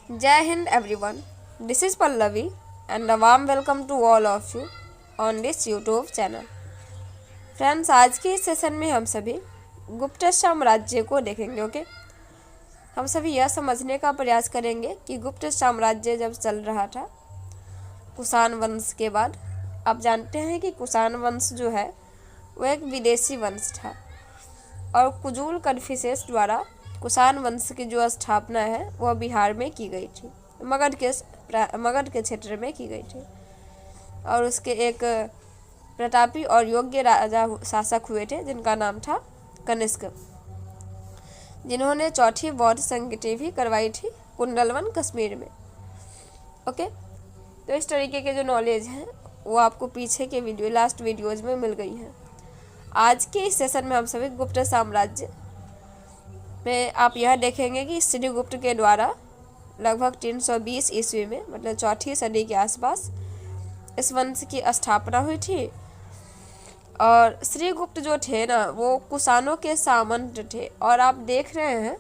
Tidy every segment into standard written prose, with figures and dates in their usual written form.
Jai Hind everyone. This is Pallavi and a warm welcome to all of you on this YouTube channel. Friends, आज के इस session में हम सभी गुप्त साम्राज्य को देखेंगे। ओके, हम सभी यह समझने का प्रयास करेंगे कि गुप्त साम्राज्य जब चल रहा था कुषाण वंश के बाद, आप जानते हैं कि कुषाण वंश जो है वो एक विदेशी वंश था और कुजूल कन्फ्यूशियस द्वारा कुषाण वंश की जो स्थापना है वह बिहार में की गई थी, मगध के क्षेत्र में की गई थी। और उसके एक प्रतापी और योग्य राजा शासक हुए थे जिनका नाम था कनिष्क, जिन्होंने चौथी बौद्ध संगति भी करवाई थी कुंडलवन कश्मीर में। ओके, तो इस तरीके के जो नॉलेज हैं वो आपको पीछे के लास्ट वीडियोज में मिल गई हैं। आज के इस सेशन में हम सभी गुप्त साम्राज्य में आप यह देखेंगे कि श्रीगुप्त के द्वारा लगभग 320 ईस्वी में, मतलब चौथी सदी के आसपास इस वंश की स्थापना हुई थी। और श्रीगुप्त जो थे ना वो कुषाणों के सामंत थे। और आप देख रहे हैं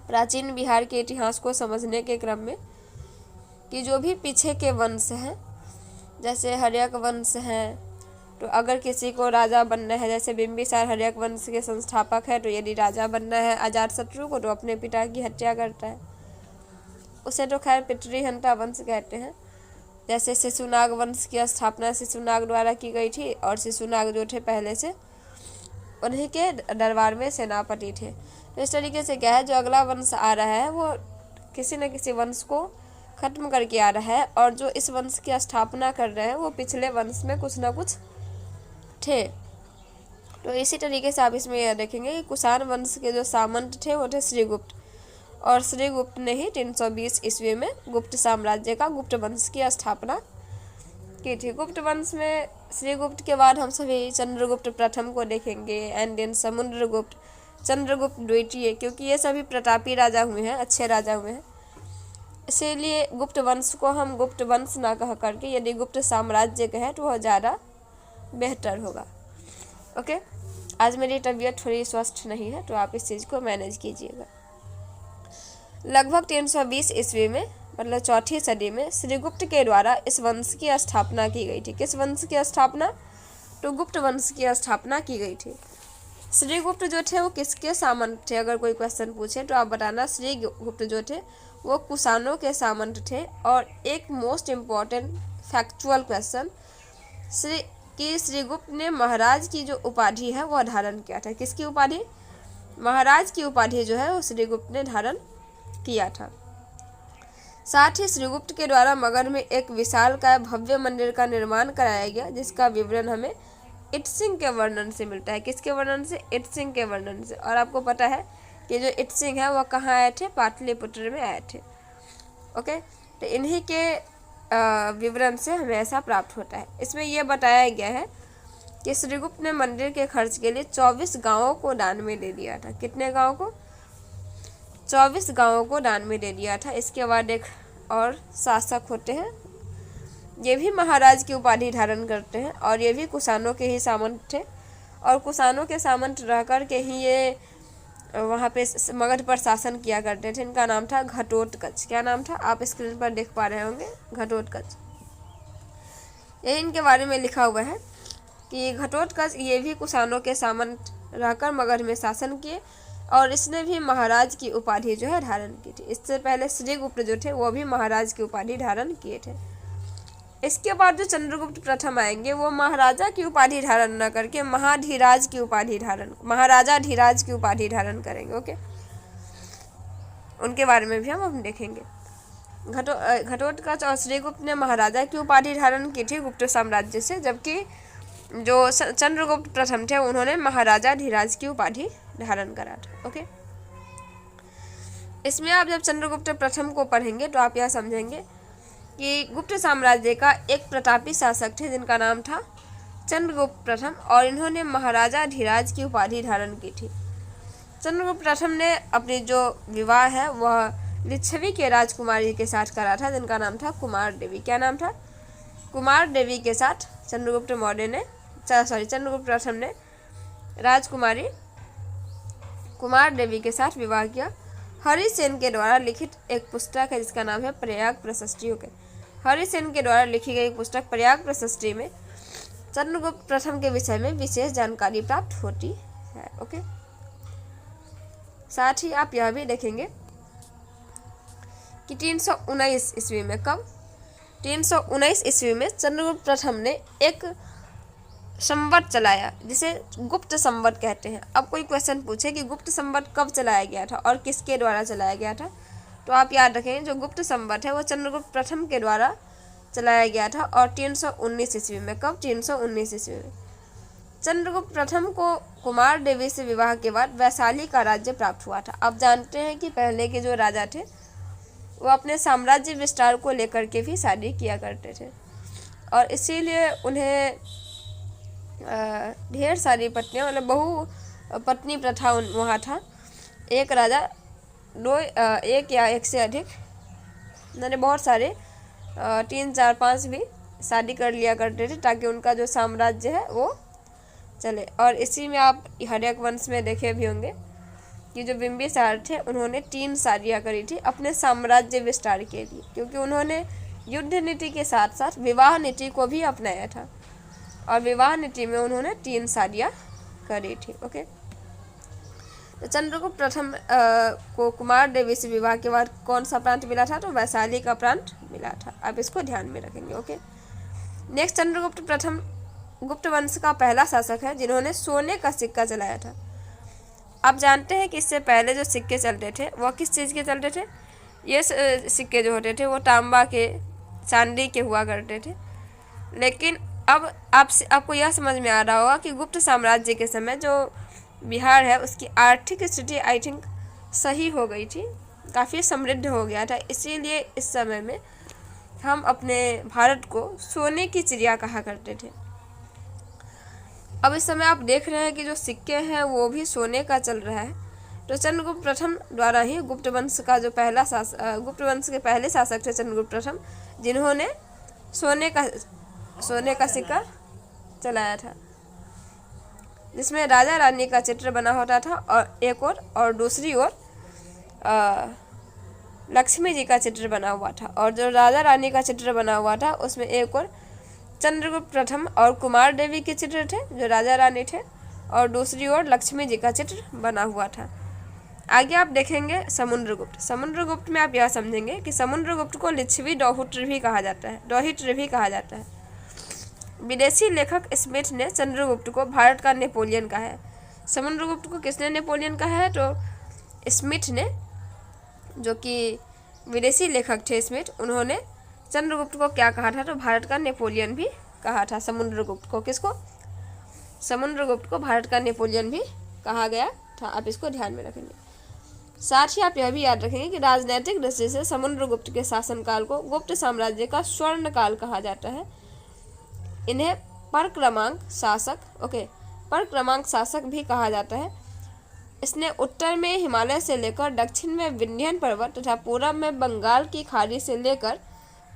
प्राचीन बिहार के इतिहास को समझने के क्रम में कि जो भी पीछे के वंश हैं, जैसे हर्यक वंश हैं, तो अगर किसी को राजा बनना है, जैसे बिंबिसार हर्यक वंश के संस्थापक है, तो यदि राजा बनना है अजातशत्रु को तो अपने पिता की हत्या करता है, उसे तो खैर पितृहंता वंश कहते हैं। जैसे शिशुनाग वंश की स्थापना शिशुनाग द्वारा की गई थी और शिशुनाग जो थे पहले से उन्हीं के दरबार में सेनापति थे। तो इस तरीके से क्या है, जो अगला वंश आ रहा है वो किसी न किसी वंश को खत्म करके आ रहा है, और जो इस वंश की स्थापना कर रहे हैं वो पिछले वंश में कुछ ना कुछ थे। तो इसी तरीके से आप इसमें यह देखेंगे कि कुषाण वंश के जो सामंत थे वो थे श्रीगुप्त, और श्रीगुप्त ने ही 320 ईस्वी में गुप्त साम्राज्य का गुप्त वंश की स्थापना की थी। गुप्त वंश में श्रीगुप्त के बाद हम सभी चंद्रगुप्त प्रथम को देखेंगे, एंड देन समुद्रगुप्त, चंद्रगुप्त द्वितीय, क्योंकि ये सभी प्रतापी राजा हुए हैं, अच्छे राजा हुए हैं। इसीलिए गुप्त वंश को हम गुप्त वंश ना कह करके यदि गुप्त साम्राज्य कहें तो वह ज़्यादा बेहतर होगा। ओके, आज मेरी तबीयत थोड़ी स्वस्थ नहीं है तो आप इस चीज़ को मैनेज कीजिएगा। लगभग 320 ईस्वी में, मतलब चौथी सदी में श्रीगुप्त के द्वारा इस वंश की स्थापना की गई थी। किस वंश की स्थापना? तो गुप्त वंश की स्थापना की गई थी। श्रीगुप्त जो थे वो किसके सामंत थे? अगर कोई क्वेश्चन पूछे तो आप बताना श्रीगुप्त जो थे वो कुषाणों के सामंत थे। और एक most important factual question, Srigupta ने महाराज की जो उपाधि है वह धारण किया था। किसकी उपाधि? महाराज की उपाधि जो है वो श्रीगुप्त ने धारण किया था। साथ ही श्रीगुप्त के द्वारा मगध में एक विशालकाय भव्य मंदिर का निर्माण कराया गया, जिसका विवरण हमें इत्सिंग के वर्णन से मिलता है। किसके वर्णन से? इत्सिंग के वर्णन से। और आपको पता है कि जो इत्सिंग है वह कहाँ आए थे? पाटलिपुत्र में आए थे। ओके, तो इन्हीं के विवरण से हमें ऐसा प्राप्त होता है। इसमें यह बताया गया है कि श्रीगुप्त ने मंदिर के खर्च के लिए 24 गांवों को दान में दे दिया था। कितने गांवों को? 24 गांवों को दान में दे दिया था। इसके बाद एक और शासक होते हैं, ये भी महाराज की उपाधि धारण करते हैं और ये भी कुषाणों के ही सामंत थे। और कुषाणों के सामंत रह कर के ही ये वहाँ पे मगध पर शासन किया करते थे। इनका नाम था घटोत्कच। क्या नाम था? आप स्क्रीन पर देख पा रहे होंगे, घटोत्कच। यही इनके बारे में लिखा हुआ है कि घटोत्कच ये भी कुषाणों के सामंत रहकर मगध में शासन किए और इसने भी महाराज की उपाधि जो है धारण की थी। इससे पहले श्रीगुप्त जो थे वो भी महाराज की उपाधि धारण किए थे। इसके बाद जो चंद्रगुप्त प्रथम आएंगे वो महाराजा की उपाधि धारण न करके महाराजा धीराज की उपाधि धारण करेंगे। ओके, उनके बारे में भी हम देखेंगे। घटोत्कच और श्रीगुप्त ने महाराजा की उपाधि धारण की थी गुप्त साम्राज्य से, जबकि जो चंद्रगुप्त प्रथम थे उन्होंने महाराजा धीराज की उपाधि धारण करा था। ओके, इसमें आप जब चंद्रगुप्त प्रथम को पढ़ेंगे तो आप यह समझेंगे कि गुप्त साम्राज्य का एक प्रतापी शासक थे जिनका नाम था चंद्रगुप्त प्रथम, और इन्होंने महाराजा धीराज की उपाधि धारण की थी। चंद्रगुप्त प्रथम ने अपनी जो विवाह है वह लिच्छवी के राजकुमारी के साथ करा था जिनका नाम था कुमार देवी। क्या नाम था? कुमार देवी के साथ चंद्रगुप्त प्रथम ने राजकुमारी कुमार देवी के साथ विवाह किया हरि सेन के द्वारा लिखित एक पुस्तक है जिसका नाम है प्रयाग प्रशस्ति। ओके, हरि सेन के द्वारा लिखी गई पुस्तक प्रयाग प्रशस्ति में चंद्रगुप्त प्रथम के विषय में विशेष जानकारी प्राप्त होती है। ओके, साथ ही आप यह भी देखेंगे कि 319 ईस्वी में, कब 319 ईस्वी में चंद्रगुप्त प्रथम ने एक संवत चलाया जिसे गुप्त संवत कहते हैं। अब कोई क्वेश्चन पूछे कि गुप्त संवत कब चलाया गया था और किसके द्वारा चलाया गया था, तो आप याद रखें जो गुप्त संवत है वो चंद्रगुप्त प्रथम के द्वारा चलाया गया था और 319 ईस्वी में। कब? 319 ईस्वी में। चंद्रगुप्त प्रथम को कुमार देवी से विवाह के बाद वैशाली का राज्य प्राप्त हुआ था। आप जानते हैं कि पहले के जो राजा थे वो अपने साम्राज्य विस्तार को लेकर के भी शादी किया करते थे और इसीलिए उन्हें ढेर सारी पत्नियां, मतलब बहु पत्नी प्रथा वहाँ था। एक राजा एक या एक से अधिक, मैंने बहुत सारे 3, 4, 5 भी शादी कर लिया करते थे ताकि उनका जो साम्राज्य है वो चले। और इसी में आप हर्यक वंश में देखे भी होंगे कि जो बिंबिसार थे उन्होंने 3 शादियाँ करी थी अपने साम्राज्य विस्तार के लिए, क्योंकि उन्होंने युद्ध नीति के साथ साथ विवाह नीति को भी अपनाया था और विवाह नीति में उन्होंने 3 शादियाँ करी थी। ओके, तो चंद्रगुप्त प्रथम को कुमार देवी से विवाह के बाद कौन सा प्रांत मिला था, तो वैशाली का प्रांत मिला था। आप इसको ध्यान में रखेंगे। ओके, नेक्स्ट, चंद्रगुप्त प्रथम गुप्त वंश का पहला शासक है जिन्होंने सोने का सिक्का चलाया था। आप जानते हैं कि इससे पहले जो सिक्के चलते थे वह किस चीज़ के चलते थे? ये सिक्के जो होते थे वो तांबा के, चांदी के हुआ करते थे। लेकिन अब आपको यह समझ में आ रहा होगा कि गुप्त साम्राज्य के समय जो बिहार है उसकी आर्थिक स्थिति आई थिंक सही हो गई थी, काफ़ी समृद्ध हो गया था। इसीलिए इस समय में हम अपने भारत को सोने की चिड़िया कहा करते थे। अब इस समय आप देख रहे हैं कि जो सिक्के हैं वो भी सोने का चल रहा है। तो चंद्रगुप्त प्रथम द्वारा ही गुप्त वंश का जो पहला गुप्त वंश के पहले शासक थे चंद्रगुप्त प्रथम, जिन्होंने सोने का सिक्का चलाया था जिसमें राजा रानी का चित्र बना होता था और एक और दूसरी ओर लक्ष्मी जी का चित्र बना हुआ था। और जो राजा रानी का चित्र बना हुआ था उसमें एक और चंद्रगुप्त प्रथम और कुमार देवी के चित्र थे जो राजा रानी थे और दूसरी ओर लक्ष्मी जी का चित्र बना हुआ था। आगे आप देखेंगे समुद्रगुप्त। समुद्रगुप्त में आप यह समझेंगे कि समुद्रगुप्त को लिच्छवी दोहित्र भी कहा जाता है। विदेशी लेखक स्मिथ ने चंद्रगुप्त को भारत का नेपोलियन कहा है। समुद्रगुप्त को किसने नेपोलियन कहा है? तो स्मिथ ने, जो कि विदेशी लेखक थे स्मिथ, उन्होंने चंद्रगुप्त को क्या कहा था? तो भारत का नेपोलियन भी कहा था समुद्रगुप्त को। किसको? समुद्रगुप्त को भारत का नेपोलियन भी कहा गया था। आप इसको ध्यान में रखेंगे। साथ ही आप यह भी याद रखेंगे कि राजनीतिक दृष्टि से समुद्रगुप्त के शासनकाल को गुप्त साम्राज्य का स्वर्ण काल कहा जाता है। इन्हें परक्रमांक शासक भी कहा जाता है। इसने उत्तर में हिमालय से लेकर दक्षिण में विंध्य पर्वत तथा पूर्व में बंगाल की खाड़ी से लेकर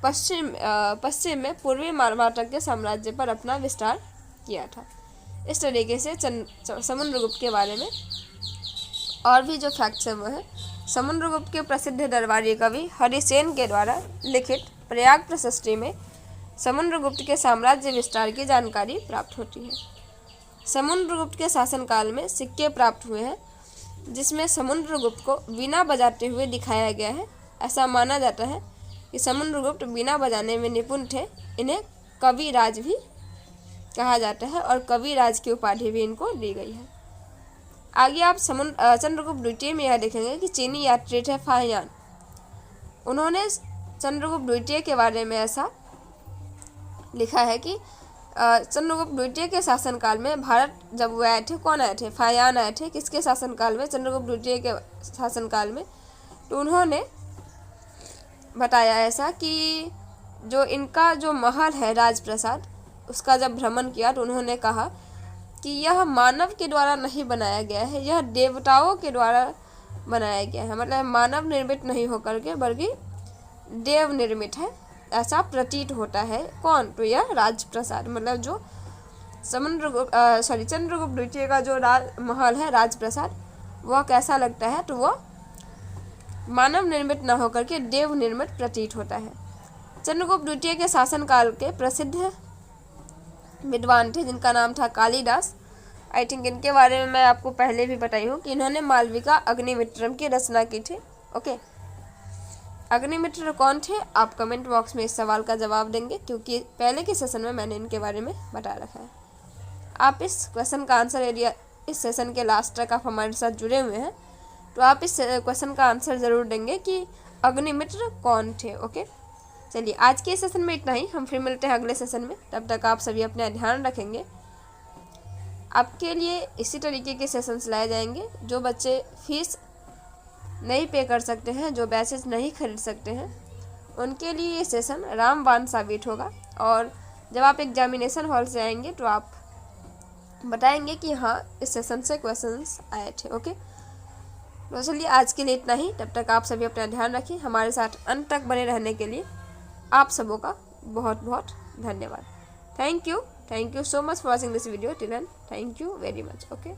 पश्चिम में पूर्वी मारवाड़ तक के साम्राज्य पर अपना विस्तार किया था। इस तरीके से समुद्रगुप्त के बारे में और भी जो फैक्ट्स हैं वो है, समुद्रगुप्त के प्रसिद्ध दरबारी कवि हरिसेन के द्वारा लिखित प्रयाग प्रशस्ति में समुद्रगुप्त के साम्राज्य विस्तार की जानकारी प्राप्त होती है। समुद्रगुप्त के शासनकाल में सिक्के प्राप्त हुए हैं जिसमें समुद्रगुप्त को वीणा बजाते हुए दिखाया गया है। ऐसा माना जाता है कि समुद्रगुप्त वीणा बजाने में निपुण थे। इन्हें कविराज भी कहा जाता है और कविराज की उपाधि भी इनको दी गई है। आगे आप चंद्रगुप्त द्वितीय में यह देखेंगे कि चीनी यात्री थे फाहियान। उन्होंने चंद्रगुप्त द्वितीय के बारे में ऐसा लिखा है कि चंद्रगुप्त द्वितीय के शासनकाल में भारत जब वो आए थे, कौन आए थे? फाहियान आए थे। किसके शासनकाल में? चंद्रगुप्त द्वितीय के शासनकाल में। तो उन्होंने बताया ऐसा कि जो इनका जो महल है राजप्रसाद, उसका जब भ्रमण किया तो उन्होंने कहा कि यह मानव के द्वारा नहीं बनाया गया है, यह देवताओं के द्वारा बनाया गया है। मतलब मानव निर्मित नहीं होकर के बल्कि देव निर्मित है, ऐसा प्रतीत होता है। कौन? तो यह राजप्रसाद, मतलब जो चंद्रगुप्त द्वितीय का जो महल है राजप्रसाद, वह कैसा लगता है? तो वह मानव निर्मित न होकर के देव निर्मित प्रतीत होता है। चंद्रगुप्त द्वितीय के शासनकाल के प्रसिद्ध विद्वान थे जिनका नाम था कालिदास। आई थिंक इनके बारे में मैं आपको पहले भी बताई हूँ कि इन्होंने मालविका अग्निमित्रम की रचना की थी। ओके, अग्निमित्र कौन थे? आप कमेंट बॉक्स में इस सवाल का जवाब देंगे, क्योंकि पहले के सेशन में मैंने इनके बारे में बता रखा है। आप इस क्वेश्चन का आंसर, यदि इस सेशन के लास्ट तक आप हमारे साथ जुड़े हुए हैं तो आप इस क्वेश्चन का आंसर ज़रूर देंगे कि अग्निमित्र कौन थे। ओके, चलिए आज के सेशन में इतना ही। हम फिर मिलते हैं अगले सेशन में। तब तक आप सभी अपना ध्यान रखेंगे। आपके लिए इसी तरीके के सेशंस लाए जाएंगे। जो बच्चे फीस नहीं पे कर सकते हैं, जो बैचेस नहीं खरीद सकते हैं, उनके लिए ये सेशन रामबाण साबित होगा। और जब आप एग्जामिनेशन हॉल से आएंगे तो आप बताएंगे कि हाँ, इस सेशन से क्वेश्चंस आए थे। ओके, तो चलिए आज के लिए इतना ही। तब तक आप सभी अपना ध्यान रखें। हमारे साथ अंत तक बने रहने के लिए आप सबों का बहुत बहुत धन्यवाद। Thank you so much for watching this video till and thank you very much. Okay.